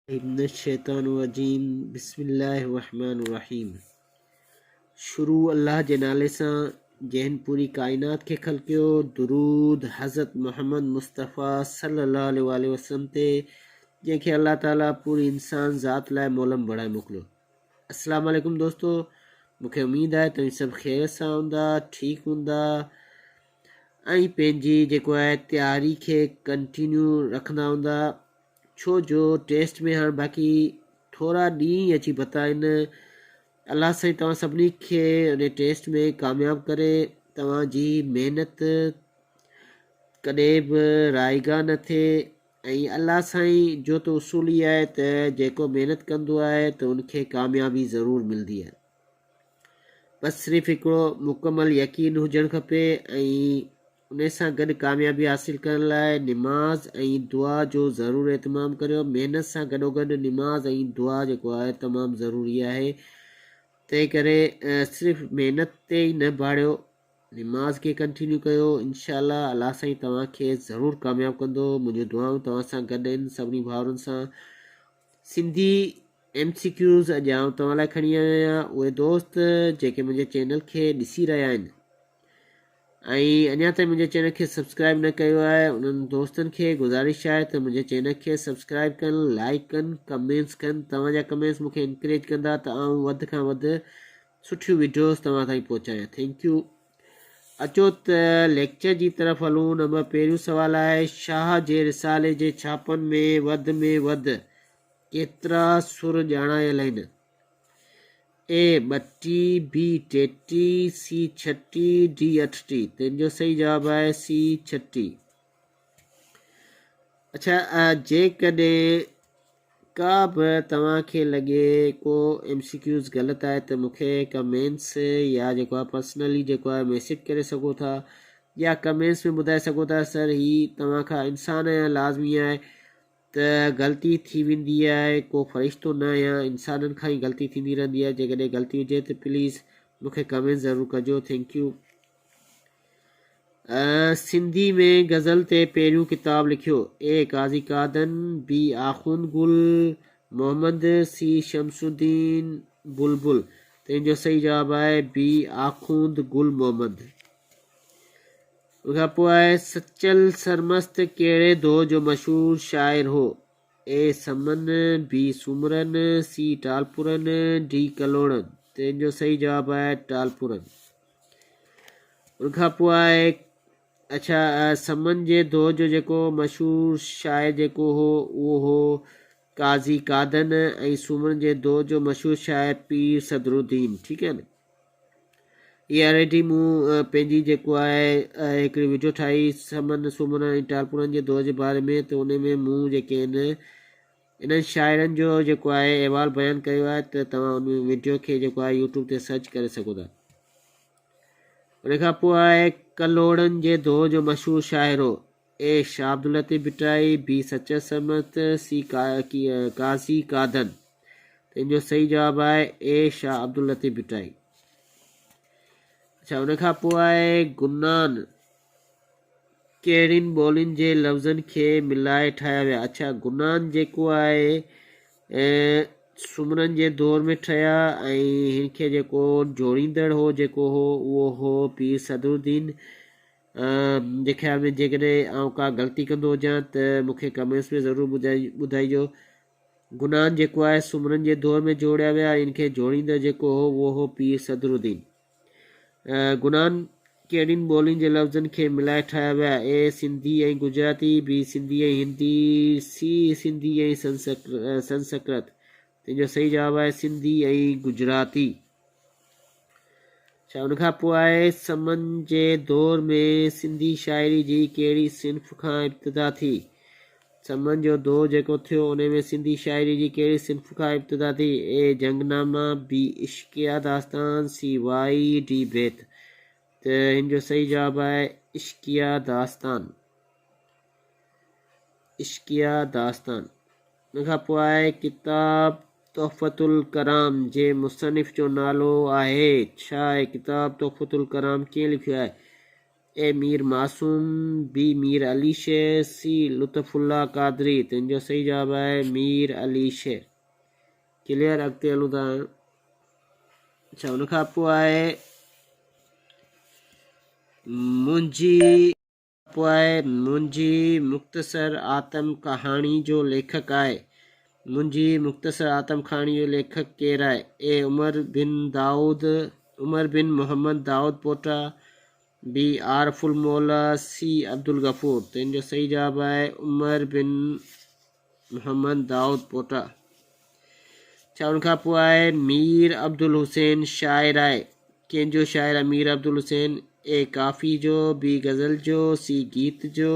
मिनश्शैतानिर्रजीम बिस्मिल्लाहिर्रहमानिर्रहीम। शुरू अल्लाह जे नाले सां जंहिं पूरी कायनात खे ख़लक़ियो। दुरूद हज़रत मोहम्मद मुस्तफ़ा सल्लल्लाहु अलैहि वसल्लम ते, जंहिंखे अल्लाह ताला पूरी इंसान ज़ात लाइ मोलम बणाए मोकिलियो। अस्सलाम वालेकुम दोस्तो, मूंखे उमेद आहे तव्हां सभु ख़ैर सां हूंदा, ठीक हूंदा ऐं पंहिंजी जेको आहे तयारी खे कंटिन्यू रखंदा हूंदा। छो जो टेस्ट में हाणे बाक़ी थोरा ॾींहं अची पता आहिनि। अलाह साईं तव्हां सभिनी खे उन टेस्ट में कामयाबु करे। तव्हांजी महिनत कॾहिं बि राइगा न थिए ऐं अलाह साईं जो त उसूल ई आहे त जेको महिनत कंदो आहे त उनखे कामयाबी ज़रूरु मिलंदी आहे। बसि सिर्फ़ु हिकिड़ो मुकमल यकीन हुजणु खपे ऐं उन सां गॾु कामयाबी हासिल करण लाइ निमाज़ ऐं दुआ जो ज़रूरु एतमाम करियो। महिनत सां गॾोगॾु निमाज़ ऐं दुआ जेको आहे तमामु ज़रूरी आहे। तंहिं करे सिर्फ़ु महिनत ते ई न भाड़ियो, निमाज़ खे कंटिन्यू कयो। इनशाअल्लाह अलाह साईं तव्हांखे ज़रूरु कामयाबु कंदो। मुंहिंजूं दुआऊं तव्हां सां गॾु आहिनि, सभिनी भाउरनि सां। सिंधी MCQs अॼु आउं तव्हां लाइ खणी आयो आहियां। उहे दोस्त जेके मुंहिंजे चैनल खे ॾिसी रहिया आहिनि ऐं अञा ताईं मुंहिंजे चैनल खे सब्सक्राइब न कयो आहे, उन्हनि दोस्तनि खे गुज़ारिश आहे त मुंहिंजे चैनल खे सब्सक्राइब कनि, लाइक कनि, कमेंट्स कनि। तव्हांजा कमेंट्स मूंखे इंकरेज कंदा त आउं वधि खां वधि सुठियूं वीडियोज़ तव्हां ताईं पहुचायां। Thank U. अचो त लेक्चर जी तरफ़ हलूं। नंबर पहिरियों सुवालु आहे, शाह जे रिसाले जे छापनि में वधि केतिरा सुर ॼाणायल आहिनि? ए 32, B 33, C 36, D 38। तंहिंजो सही जवाबु आहे C 36। अच्छा, जेकॾहिं का बि तव्हांखे लॻे को MCQs ग़लति आहे त मूंखे कमेंट्स या जेको आहे पर्सनली जेको आहे मैसेज करे सघो था, या कमेंट्स में ॿुधाए सघो था सर ही तव्हां खां इंसान या लाज़मी आहे त ग़लती थी वेंदी आहे, को फ़रिश्तो न आहियां, इंसाननि खां ई ग़लती थींदी रहंदी आहे। जेकॾहिं ग़लती हुजे त प्लीज़ मूंखे कमेंट ज़रूरु कजो। Thank U. सिंधी में गज़ल ते पहिरियों किताब लिखियो? ए काज़ी कादन, B आख़ुंद गुल मोहम्मद, C शमसुद्दीन बुलबुल। तंहिंजो सही जवाबु आहे B आख़ुंद गुल मोहम्मद। उनखां पोइ आहे, सचल सरमस्त कहिड़े दौर जो मशहूरु शाइर हो? ए समन, B सुमरन, C टालपुरन, D कलोड़न। तंहिंजो सही जवाबु आहे टालपुरन। उनखां पोइ आहे, अच्छा, समन जे दौर जो जेको मशहूरु शाइर जेको हो उहो हो काज़ी कादन ऐं सुमन जे दौर जो मशहूरु शाइर पीर सदरुद्दीन। ठीकु आहे न। इहा ऑलरेडी मूं पंहिंजी जेको आहे हिकिड़ी वीडियो ठाही समन, सुमन ऐं टालपुरनि जे दौर जे बारे में, त उन में मूं जेके आहिनि इन्हनि शाइरनि जो जेको आहे अहवाल बयानु कयो आहे, त तव्हां उन वीडियो खे जेको आहे यूट्यूब ते सर्च करे सघो था। उनखां पोइ आहे, कलोड़नि जे दौर जो मशहूरु शाइर हो? ए शाह अब्दुल लतीफ़ भिटाई, B सचल सरमस्त, C काज़ी कादन। तंहिंजो सही जवाबु आहे ए शाह अब्दुल लतीफ़ भिटाई। अच्छा, उनखां पोइ आहे, गुनान कहिड़ियुनि ॿोलियुनि जे लफ़्ज़नि खे मिलाए ठाहिया विया? अच्छा, गुनान जेको आहे सुमरन जे दौर में ठहिया ऐं हिन खे जेको जोड़ींदड़ हो जेको हो उहो हो पीर सदरुद्दीन। जे ख़्याल में जेकॾहिं आउं का ग़लती कंदो हुजां त मूंखे कमेंट्स में ज़रूरु ॿुधाइजो। गुनान जेको आहे सुमरन जे दौर में जोड़िया विया, हिन खे जोड़ींदड़ जेको हो उहो हो पीर सदरुद्दीन। गुनान कहिड़ियुनि ॿोलियुनि जे लफ़्ज़नि खे मिलाए ठाहिया विया? ए सिंधी ऐं गुजराती, B सिंधी ऐं हिंदी, C सिंधी ऐं संस्कृत। तंहिंजो सही जवाबु आहे सिंधी ऐं गुजराती। अच्छा, उनखां पोइ आहे, समन जे दौर में सिंधी शाइरी जी कहिड़ी सिन्फ़ खां इब्तिदा थी? समन जो दौर जेको थियो उन में सिंधी शाइरी जी कहिड़ी सिन्फ़ खां इब्तिदा थी? ए जंगनामा, B इश्किया दास्तान, C वाई, D बैत। त हिन जो सही जवाबु आहे इश्किया दास्तान। इश्किया दास्तान। उनखां पोइ आहे, किताब तोहफ़तुल कलाम जे मुसनिफ़ जो नालो आहे? छा आहे किताब तोहफ़तुल कलाम कीअं लिखियो आहे? ए मीर मासूम, बी मीर अली शेर, सी लुत्फुल्ला कादरी। तुंहिंजो सही जवाब आहे मीर अली शेर। क्लियर। अॻिते हलूं था। अच्छा, उन खां पोइ आहे मुंहिंजी मुख़्तसर आतम कहाणी जो लेखक आहे। मुंहिंजी मुख़्तसर आतम कहाणी जो लेखक केरु आहे? ए उमर बिन मोहम्मद दाऊद पोटा, बी आरफुल मौला, सी अब्दुल गफूर। तुंहिंजो सही जवाब आहे उमर बिन मोहम्मद दाऊद पोटा। अच्छा, उनखां पोइ आहे मीर अब्दुल हुसैन शाइर आहे। कंहिंजो शाइर आहे मीर अब्दुल हुसैन? ए काफ़ी जो, बी गज़ल जो, सी गीत जो,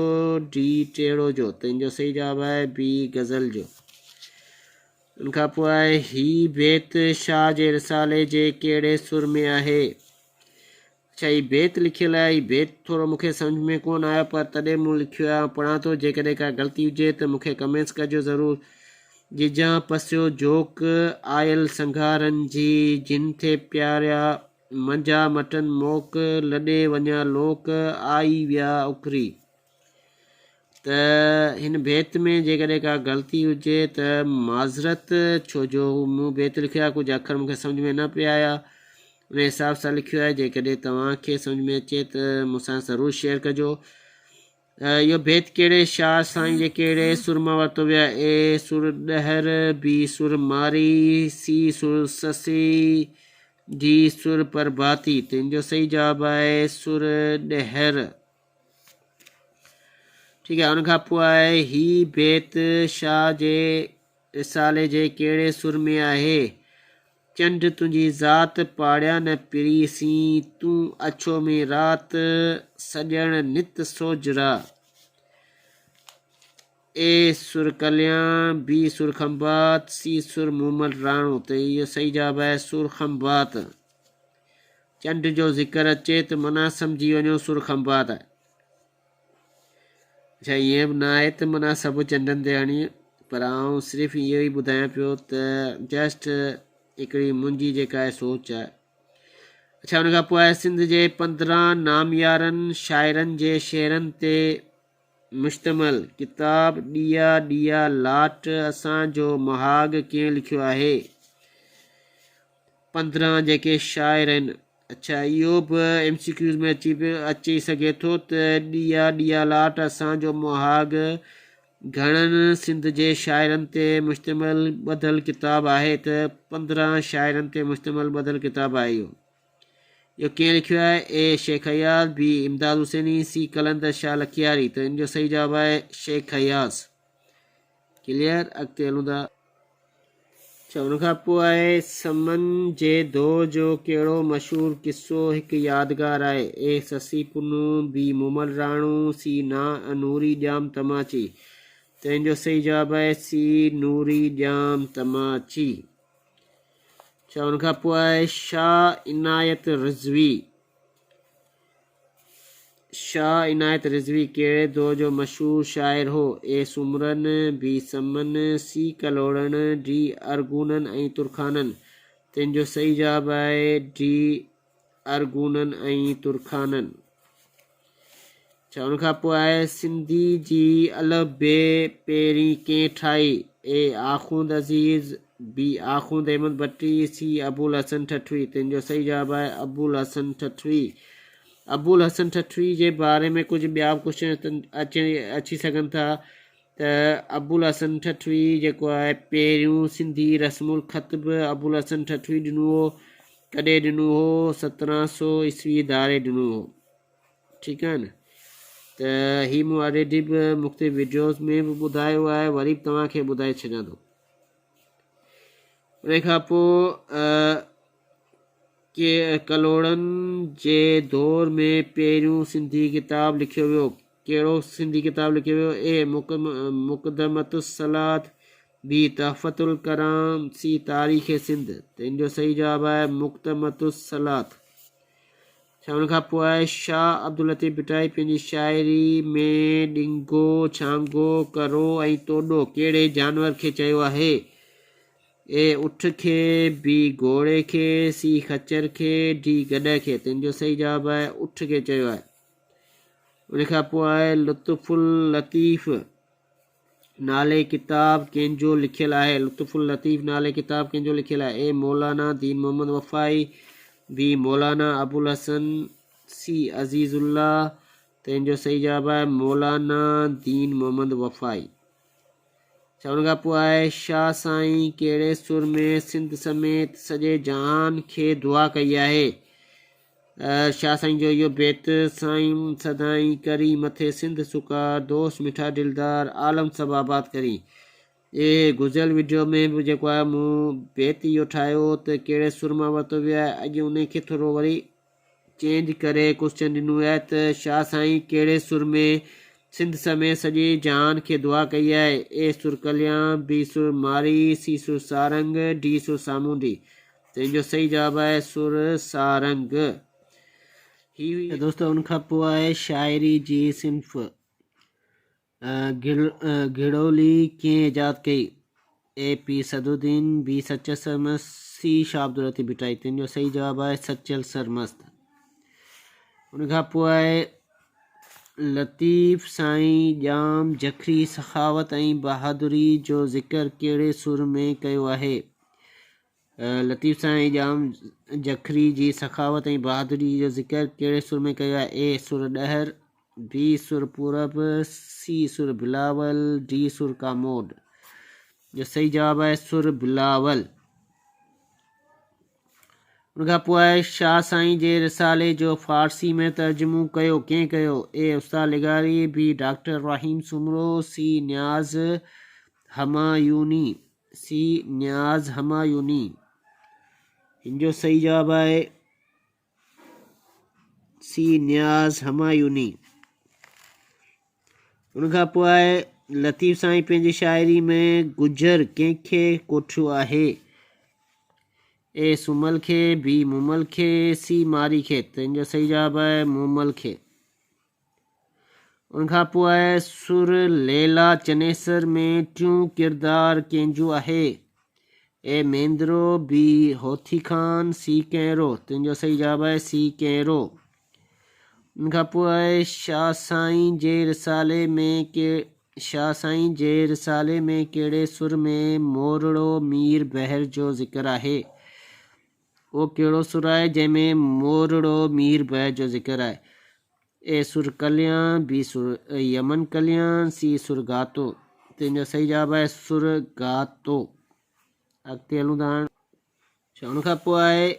डी टेड़ो जो। तुंहिंजो सही जवाब आहे बी गज़ल जो। उनखां पोइ आहे ही बेत शाह जे रिसाले जे कहिड़े सुर में आहे? अच्छा, हीउ बेत लिखियल आहे। हीउ बेत थोरो मूंखे सम्झ में कोन आयो, पर तॾहिं मूं लिखियो आहे, पढ़ां थो। जेकॾहिं का ग़लती हुजे त मूंखे कमेंट्स कजो ज़रूरु। जिजां पसियो जोक आयल संघारनि जी, जिन थे प्यारिया मंझा मटन मोक, लॾे वञा लोक आई विया उखरी। त हिन बेत में जेकॾहिं का ग़लती हुजे त माज़रत, छो जो मूं बेत लिखियो आहे, कुझु अखर मूंखे सम्झ में न पिया आया, उन हिसाब सां लिखियो आहे। जेकॾहिं तव्हांखे सम्झ में अचे त मूंसां ज़रूरु शेयर कजो। इहो बेत कहिड़े शाह साईं जे कहिड़े सुर मां वरितो वियो आहे? ए सुर ॾहर, बी सुर मारी, सी सुर ससी, डी सुर प्रभाती। तुंहिंजो सही जवाब आहे सुर ॾहर। ठीकु आहे। उनखां पोइ आहे ही बेत शाह जे रिसाले जे कहिड़े सुर में आहे? चंड तुंहिंजी ज़ात पाड़िया न पिरीसी, तूं अछो में राति सॼण नित सोजरा। ए सुर कल्याण, बी सुर खंबात, सी सुर मूमल राणो। त इहो सही जवाब आहे सुर खंबात। चंड जो ज़िक्र अचे त माना सम्झी वञो सुर खंबात आहे। अच्छा, ईअं बि न आहे त माना सभु चंडनि ते हणी, पर आउं सिर्फ़ु इहो ई ॿुधायां पियो त जस्ट हिकिड़ी मुंहिंजी जेका आहे सोच आहे। अच्छा, उन खां पोइ आहे सिंध जे 15 नामयारनि शाइरनि जे शेरनि ते मुश्तमिल किताब ॾिया ॾिया लाट असांजो महाग कीअं लिखियो आहे? 15 जेके शाइर आहिनि। अच्छा, इहो बि MCQs में अची सघे थो त ॾिया ॾिया लाट असांजो महाग घणनि सिंध जे शाइरनि ते मुश्तमिल ॿधल किताब आहे? त 15 शाइरनि ते मुश्तमिल ॿधल किताब आहे। इहो कीअं लिखियो आहे? ए शेख हयास, बी इमदाद हुसैनी, सी कलंदर शाह लखियारी। त इन जो सही जवाब आहे शेख हयास। क्लियर। अॻिते हलूं था। अच्छा, उनखां पोइ आहे समन जे दौर जो कहिड़ो मशहूरु किसो हिकु यादगार आहे? ए ससी पुनू, बी मूमल राणू, सी नूरी ॼाम तमाची। त इन जो सही जवाब आहे सी नूरी ॼाम तमाची। अच्छा, उनखां पोइ आहे शाह इनायत रिज़वी। शाह इनायत रिज़वी कहिड़े दौर जो मशहूरु शाइर हो? ए सुमरन, बी समन, सी कलोड़न, डी अरगूनन ऐं तुरखानन। तिन जो सही जवाब आहे डी अरगूनन ऐं तुरखानन। अच्छा, उनखां पोइ आहे सिंधी जी अलफ़ बे पहिरीं कंहिं ठाही? ए आख़ूंद अज़ीज़, बी आख़ूंद अहमद भट्टी, सी अबुल हसन ठठवी। तिन जो सही जवाब आहे अबुल हसन ठठवी। अबुल हसन ठठवी जे बारे में कुझु ॿिया बि क्वेश्चन अची सघनि था। त अबुल हसन ठठवी जेको आहे पहिरियों सिंधी रस्मुल ख़त बि अबुल हसन ठठवी ॾिनो हो। कॾहिं ॾिनो हो? 1700 ईस्वी धारे ॾिनो हो। ठीकु आहे न। त हीअ मूं ऑलरेडी बि मुख़्तलिफ़ वीडियोज़ में बि ॿुधायो आहे, वरी बि तव्हांखे ॿुधाए छॾियां थो। उन खां पोइ के कलोड़नि जे दौर में पहिरियों सिंधी किताब लिखियो वियो। कहिड़ो सिंधी किताब लिखियो वियो? ए मुक़दमतुस सलात, बी तहफ़तुल कराम, सी तारीख़ सिंध। त इन जो सही जवाब आहे मुक़दमतुस सलात। अच्छा, उनखां पोइ आहे शाह अब्दुल लतीफ़ भिटाई पंहिंजी शाइरी में ॾिंगो, छांगो, करो ऐं तोॾो कहिड़े जानवर खे चयो आहे? ए उठ खे, बी घोड़े खे, सी खच्चर खे, डी गॾ खे। त इन जो सही जवाब आहे उठ खे चयो आहे। उन खां पोइ आहे लुत्फ़ुल लतीफ़ नाले किताब कंहिंजो लिखियलु आहे। लुत्फ़ुल लतीफ़ नाले किताब कंहिंजो लिखियलु आहे। ए मौलाना दीन मोहम्मद वफ़ाई, बी मौलाना अबुल हसन, सी अज़ीज़ुल्लाह। तंहिंजो सही जवाबु आहे मौलाना दीन मोहम्मद वफ़ाई। अच्छा, उन खां पोइ आहे शाह साईं कहिड़े सुर में सिंध समेत सॼे जहान खे दुआ कई आहे। शाह साईं जो इहो बेत, साईं सदाई करी मथे सिंध सुका, दोस्त मिठा दिलदार आलम सभु आबाद करी। ये गुज़िरियल वीडियो में बि जेको आहे मूं बेत इहो ठाहियो त कहिड़े सुर मां वरितो वियो आहे। अॼु उन खे थोरो वरी चेंज करे क्वेश्चन ॾिनो आहे त शाह साईं कहिड़े सुर में सिंध समेत सॼे जहान खे दुआ कई आहे। ए सुर कल्याण, बी सुर मारी, सी सुर सारंग, डी सुर सामूंडी। तंहिंजो सही जवाबु आहे सुर सारंग। दोस्तों, उनखां पोइ आहे शाइरी जी सिंफ़। घिड़ोली कीअं ईजाद कई। ए पी सदुद्दीन, बी सचल सरमस्त, सी शाह अब्दुल लतीफ़ भिटाई। तंहिंजो सही जवाबु आहे सचल सरमस्त। उनखां पोइ आहे लतीफ़ साईं जाम जखरी सखावत ऐं बहादुरी जो ज़िक्र कहिड़े सुर में कयो आहे। लतीफ़ साईं जाम जखरी जी सखावत ऐं बहादुरी जो ज़िक्र कहिड़े सुर में कयो आहे। ए सुर ॾहर, बी सुर पूरब, सी सुर बिलावल, डी सुर कामोड। जो सही जवाबु आहे सुर बिलावल। उनखां पोइ आहे शाह साईं जे रिसाले जो फ़ारसी में तर्जुमो कयो कंहिं कयो। ए उस्ताद लिगारी, बी डॉक्टर रहीम सुमरो, सी न्याज़ हमायूनी, सी न्याज़ हमायूनी। इनजो सही जवाबु आहे सी न्याज़ हमायूनी। उनखां पोइ आहे लतीफ़ साईं पंहिंजी शाइरी में गुजर कंहिंखे कोठियो आहे। ए सुमल खे, बी मुमल खे, सी मारी खे। तंहिंजो सही जवाबु आहे मुमल खे। उनखां पोइ आहे सुर लैला चनेसर में टियों किरदारु कंहिंजो आहे। ए मेंद्रो, बी होथी खान, सी कैरो। तंहिंजो सही जवाबु आहे सी कैरो। उनखां पोइ आहे शाह साईं जे रिसाले में कहिड़े सुर में मोरड़ो मीर बहर जो ज़िक्र आहे। उहो कहिड़ो सुर आहे जंहिंमें मोरड़ो मीर बहर जो ज़िक्र आहे। ए सुर कल्याण, बी सुर यमन कल्याण, सी सुर गातो। तंहिंजो सही जवाबु आहे सुर गातो। अॻिते हलूं था। उनखां पोइ आहे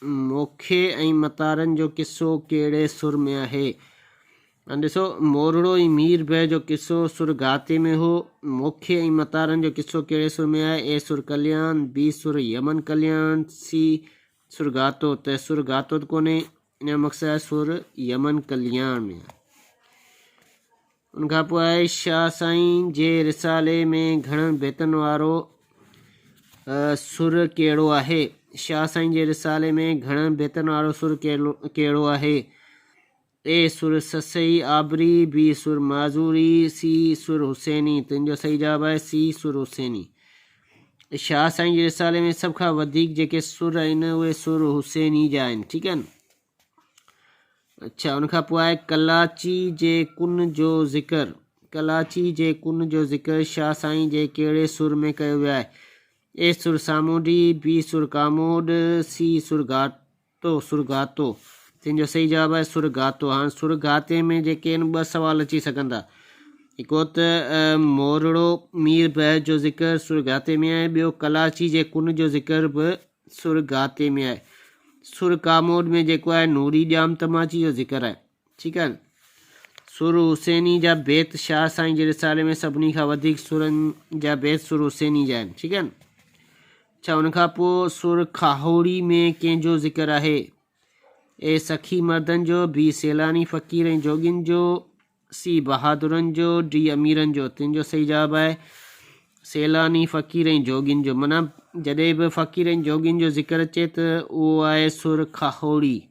मोखे ऐं मतारनि जो किस्सो कहिड़े सुर में आहे। ॾिसो, मोरड़ो ऐं मीर बह जो किस्सो सुर गाते में हो। मोखे ऐं मतारनि जो किस्सो कहिड़े सुर में आहे। ए सुर कल्याण, बी सुर यमन कल्याण, सी सुर गातो। त सुर गातो त कोन्हे, इन जो मक़सदु आहे सुर यमन कल्याण में। उनखां पोइ आहे शाह साईं जे रिसाले में घणनि बेतनि वारो सुर कहिड़ो आहे। शाह साईं जे रिसाले में घणनि बेतनि वारो सुर कहिड़ो आहे। ए सुर ससई आबरी, बी सुर माज़ूरी, सी सुर हुसैनी। तंहिंजो सही जवाबु आहे सी सुर हुसैनी। शाह साईं जे रिसाले में सभ खां वधीक जेके सुर आहिनि उहे सुर हुसैनी जा आहिनि। ठीकु आहे न। अच्छा, उनखां पोइ आहे कलाची जे कुन जो ज़िक्र। कलाची जे कुन जो ज़िक्र शाह साईं जे कहिड़े सुर में कयो वियो आहे। ए सुर सामूडी, बी सुर कामोड, सी सुर गातो। सुर गातो। तंहिंजो सही जवाबु आहे सुर गातो। हाणे सुर गाते में जेके आहिनि ॿ सवाल अची सघनि था। हिकिड़ो त मोरड़ो मीर बहर जो ज़िक्र सुर गाते में आहे, ॿियो कलाची जे कुन जो ज़िक्र बि सुर गाते में आहे। सुर कामोड में जेको आहे नूरी जाम तमाची जो ज़िक्र आहे। ठीकु आहे। सुर हुसैनी जा बेत शाह साईं जे रिसाले में सभिनी खां वधीक सुरनि जा बेत सुर हुसैनी जा आहिनि। ठीकु आहे। अच्छा, उनखां पोइ सुर खाहोड़ी में कंहिंजो ज़िक्र आहे। ए सखी मर्दनि जो, बी सैलानी फ़क़ीर ऐं जोगियुनि जो, सी बहादुरनि जो, डी अमीरनि जो। तंहिंजो सही जवाबु आहे सैलानी फ़क़ीर ऐं जोगियुनि जो। माना जॾहिं बि फ़क़ीर ऐं जोगियुनि जो ज़िक्र अचे त उहो आहे सुर खाहोड़ी।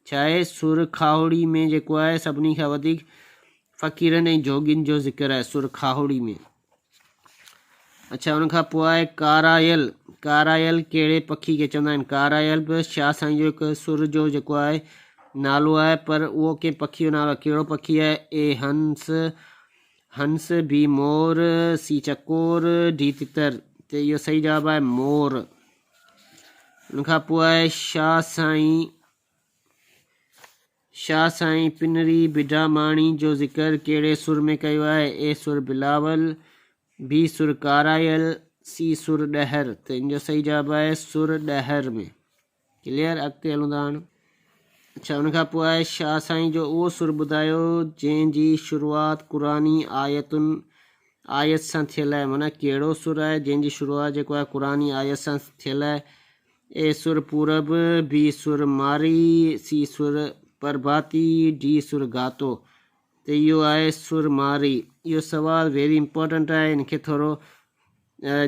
छा आहे सुर खाहोड़ी में जेको आहे सभिनी खां वधीक फ़क़ीरनि ऐं जोगियुनि जो ज़िक्र आहे सुर खाहोड़ी में। अच्छा, उनखां पोइ आहे कारायल। कारायल कहिड़े पखी खे चवंदा आहिनि। कारायल बि शाह साईं जो हिकु सुर जो जेको आहे नालो आहे पर उहो कंहिं पखी जो नालो कहिड़ो पखी आहे? ए हंस, हंस, बी मोर, सी चकोर, डी तितर। त इहो सही जवाबु आहे मोर। उनखां पोइ आहे शाह साईं पिनरी बिडामाणी जो ज़िक्र कहिड़े सुर में कयो आहे? ए सुर बिलावल, बी सुर कारायल, सी सुर ॾहर। त इन जो सही जवाबु आहे सुर ॾहर में। क्लियर? अॻिते हलूं था हाणे। अच्छा, उनखां पोइ आहे शाह साईं जो उहो सुर ॿुधायो जंहिंजी शुरूआति क़ुरानी आयत सां थियल आहे। माना कहिड़ो सुर आहे जंहिंजी शुरूआति जेको आहे क़ुरानी आयत सां थियल आहे? ए सुर पूरब, बी सुर मारी, सी सुर प्रभाती, डी सुर गातो। त इहो आहे सुर मारी। इहो सुवालु वेरी इंपॉर्टेंट आहे। हिनखे थोरो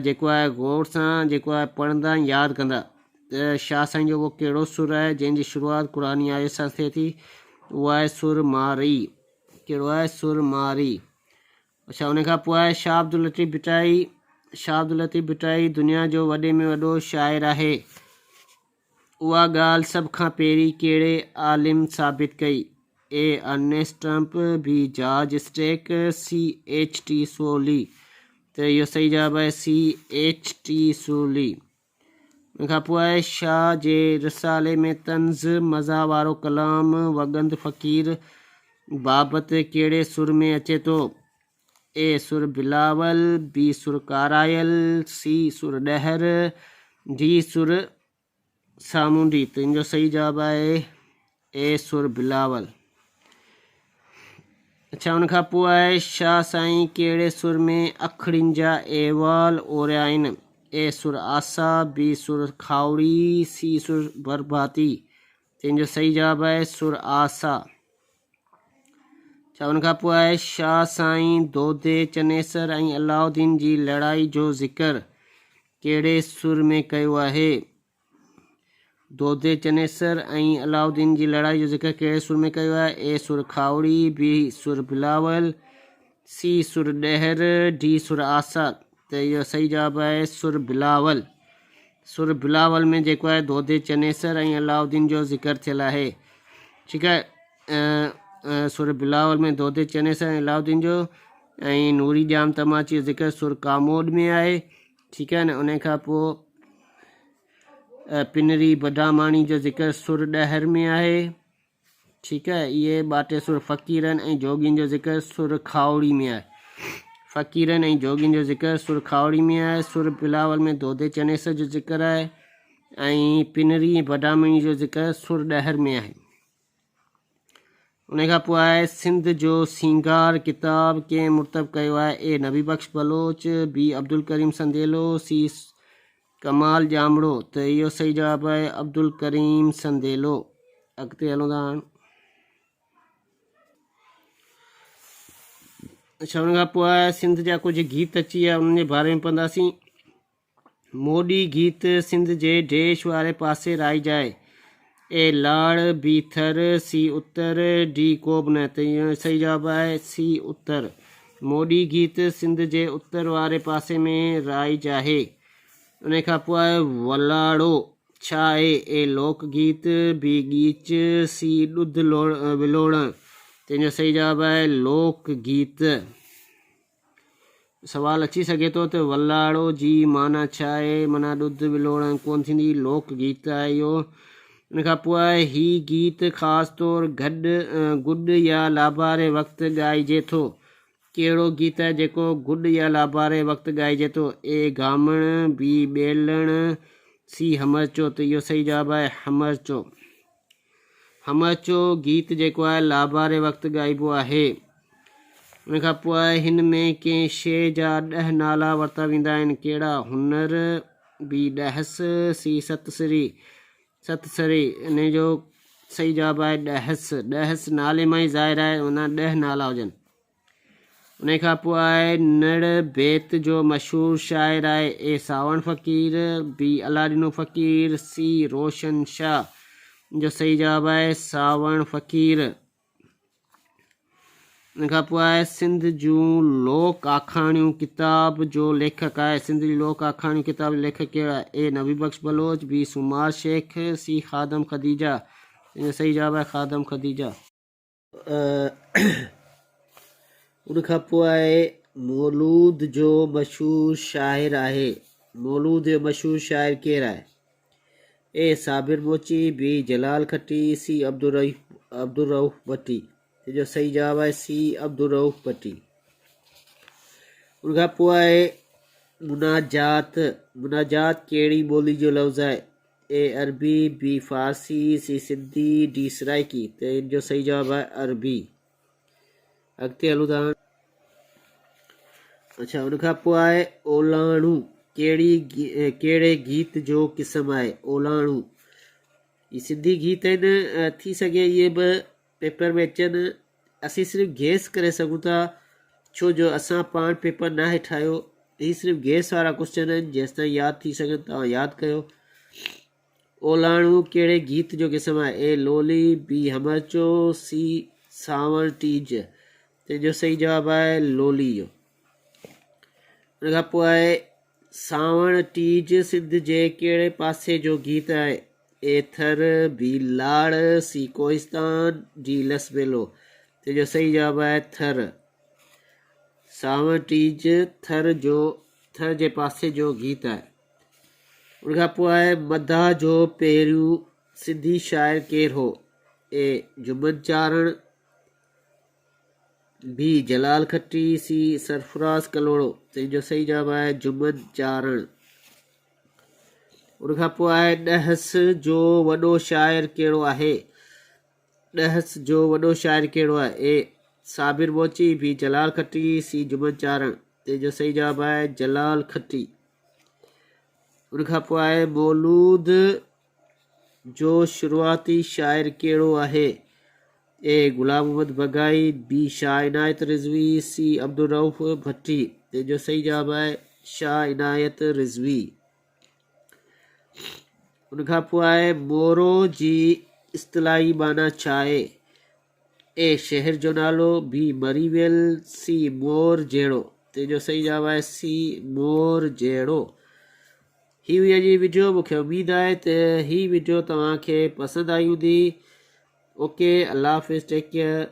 जेको आहे गौर सां जेको आहे पढ़ंदा यादि कंदा। त शाह साईं जो उहो कहिड़ो सुर आहे जंहिंजी शुरूआति क़ुरानी आयत सां थिए थी? उहो आहे सुर मारी। कहिड़ो आहे? सुर मारी। अच्छा, उनखां पोइ आहे शाह अब्दुल लतीफ़ भिटाई। शाह अब्दुल लतीफ़ भिटाई दुनिया जो वॾे में वॾो शाइर आहे। उहा ॻाल्हि सभ खां पहिरीं कहिड़े आलिम साबित कई? A Ernest Trumpp, B George Stack, C H.T. Sorley. त इहो सही जवाबु आहे सी H.T. सोली। उनखां पोइ आहे शाह जे रिसाले में तंज़ मज़ा वारो कलाम वॻंद फ़क़ीर बाबति कहिड़े सुर में अचे थो? ए सुर बिलावल, बी सुर कारायल, सी सुर ॾहर, डी सुर सामूंडी। त इन जो सही जवाबु आहे ए सुर बिलावल। अच्छा, उनखां पोइ आहे शाह साईं कहिड़े सुर में अखड़ियुनि जा अहवाल ओरिया आहिनि? ए सुर आसा, बी सुर खावड़ी, सी सुर बरबाती। त इन जो सही जवाबु आहे सुर आसा। अच्छा, उनखां पोइ आहे शाह साईं दोदे चनेसर ऐं अलाउद्दीन जी लड़ाई जो ज़िक्र कहिड़े सुर में कयो आहे? दोदे चनेसर ऐं अलाउद्दीन जी लड़ाई जो ज़िक्र कहिड़े सुर में कयो आहे? ए सुर खावड़ी, बी सुर बिलावल, सी सुर ॾहर, डी सुर आसा। त इहो सही जवाबु आहे सुर बिलावल। सुर बिलावल में जेको आहे दोदे चनेसर ऐं अलाउद्दीन जो ज़िक्र थियल आहे। ठीकु आहे। सुर बिलावल में दोदे चनेसर ऐं अलाउद्दीन जो ऐं नूरी जाम तमाची जो ज़िक्र सुर कामोद में आहे। ठीकु आहे न। उन खां पोइ पिनरी बडामाणी जो ज़िक्र सुर ॾहर में आहे। ठीकु आहे। इहे ॿाटे सुर फ़क़ीरनि ऐं जोगियुनि जो ज़िक्र सुर खावड़ी में आहे। फ़क़ीरनि ऐं जोगियुनि जो ज़िक्र सुर खावड़ी में आहे। सुर बिलावल में दोदे चनेसर जो ज़िक्र आहे ऐं पिनरी बडामाणी जो ज़िक्र सुर ॾहर में आहे। उन खां पोइ आहे सिंध जो सींगार किताब कंहिं मुर्तब कयो आहे? ए नबी बख्श बलोच, बी अब्दुल करीम संदेलो, सी कमाल जामड़ो। त इहो सही जवाबु आहे अब्दुल करीम संदेलो। अॻिते हलूं था हाणे। अच्छा, उन खां पोइ आहे सिंध जा कुझु गीत अची विया, उन्हनि जे बारे में पढ़ंदासीं। मोडी गीत सिंध जे देश वारे पासे राइजाए। ए लाड़, बी थर, सी उत्तर, डी को बि न। त इहो सही जवाबु आहे सी उत्तर। मोडी गीत सिंध जे उत्तर वारे पासे में राइज आहे। उन खां पोइ आहे वलाड़ो छा आहे? ए लोक गीत, बी गीच, सी ॾुध विलोड़ण। त इन जो सही जवाबु आहे लोक गीत। सवाल अची सघे थो त वलाड़ो जी माना छा आहे? माना ॾुध विलोड़ण कोन थींदी, लोक गीत आहे इहो। उन खां पोइ आहे ही गीत ख़ासि तौरु गुड या लाबारे वक़्तु ॻाइजे थो। कहिड़ो गीत आहे जेको गुड या लाबारे वक़्तु ॻाइजे थो? ए गामण, बी ॿेलण, सी हमरचो। त इहो सही जवाबु आहे हमरचो। हमरचो गीत जेको आहे लाबारे वक़्तु ॻाइबो आहे। उन खां पोइ आहे हिन में कंहिं शइ जा 10 नाला वरिता वेंदा आहिनि। कहिड़ा? हुनर, बी ॾहस, सी सतसरी। इन जो सही जवाबु आहे ॾहस। ॾहस नाले मां ई ज़ाहिर आहे माना 10 नाला हुजनि। उन खां पोइ आहे नड़ बैत जो मशहूरु शाइर आहे। ए सावण फ़क़ीर, बी अलादीनो फ़क़ीर, सी रोशन शाह। जो सही जवाबु आहे सावण फ़क़ीर। उन खां पोइ आहे सिंध जूं लोक आखाणियूं किताब जो लेखक आहे। सिंध जी लोक आखाणियूं किताब जो लेखक कहिड़ा? ए नबी बख्श बलोच, बी सुमार शेख, सी खादम खदीजा। इहो सही जवाबु आहे ख़ादम ख़दीजा। उन खां पोइ आहे मौलूद जो मशहूरु शाइर आहे। मौलूद जो मशहूरु शाइर केरु आहे? ए साबिर मोची, बी जलाल खट्टी, सी अब्दुल रऊफ़ भट्टी। जो सही जवाबु आहे सी अब्दुल रऊफ़ भट्टी। उन खां पोइ आहे मुनाजात। मुनाजात कहिड़ी ॿोली जो लफ़्ज़ आहे? ए अरबी, बी फारसी, सी सिंधी, डी सराइकी। त इन जो सही जवाबु आहे अरबी। अॻिते हलूं था। अच्छा, उन खां पोइ आहे ओलाणू कहिड़े गीत जो क़िस्म आहे? ओलाणू ही सिंधी गीत आहिनि। थी सघे इहे बि पेपर में अचनि। असीं सिर्फ़ु गैस करे सघूं था, छो जो असां पाण पेपर नाहे ठाहियो। ही सिर्फ़ु गैस वारा क्वेश्चन आहिनि, जेसि ताईं यादि थी सघनि तव्हां यादि कयो। ओलाणू कहिड़े गीत जो क़िस्म आहे? ए लोली, बी हमरचो, सी सावण टीज। तंहिंजो सही जवाबु आहे लोली जो। उन खां पोइ आहे सावण टीज सिंध जे कहिड़े पासे जो गीत आहे? ए थर, बी लाड़, सी कोहिस्तान, डी लसबेलो। तंहिंजो सही जवाबु आहे थर। सावण टीज थर जे पासे जो गीत आहे। उन खां पोइ आहे मदाह जो पहिरियों सिंधी शाइर केरु हो? ए जुमन चारण, बी जलाल खट्टी, सी सरफराज़ कलोड़ो। तंहिंजो सही जवाबु आहे जुमन चारण। उन खां पोइ आहे ॾहस जो वॾो शाइर कहिड़ो आहे? ॾहस जो वॾो शाइर कहिड़ो आहे? ए साबिर मोची, बी जलाल खट्टी, सी जुमन चारण। तंहिंजो सही जवाबु आहे जलाल खट्टी। उन खां पोइ आहे मौलूद जो शुरूआती शाइर कहिड़ो आहे? ए गुलाम मोहम्मद बगाई, बी शाह इनायत रिज़वी, सी अब्दुल रऊफ़ भट्टी। तंहिंजो सही जवाबु आहे शाह इनायत रिज़वी। उन खां पोइ आहे मोरो जी इस्तिलाही माना छा आहे? ए शहर जो नालो, बी मरीवेल, सी मोर जहिड़ो। तंहिंजो सही जवाबु आहे सी मोर जहिड़ो। ही हुई अॼु जी वीडियो। मूंखे उमेदु आहे त ही वीडियो तव्हांखे पसंदि आई हूंदी। ओके, अल्लाह हाफ़िज़, टेक केयर।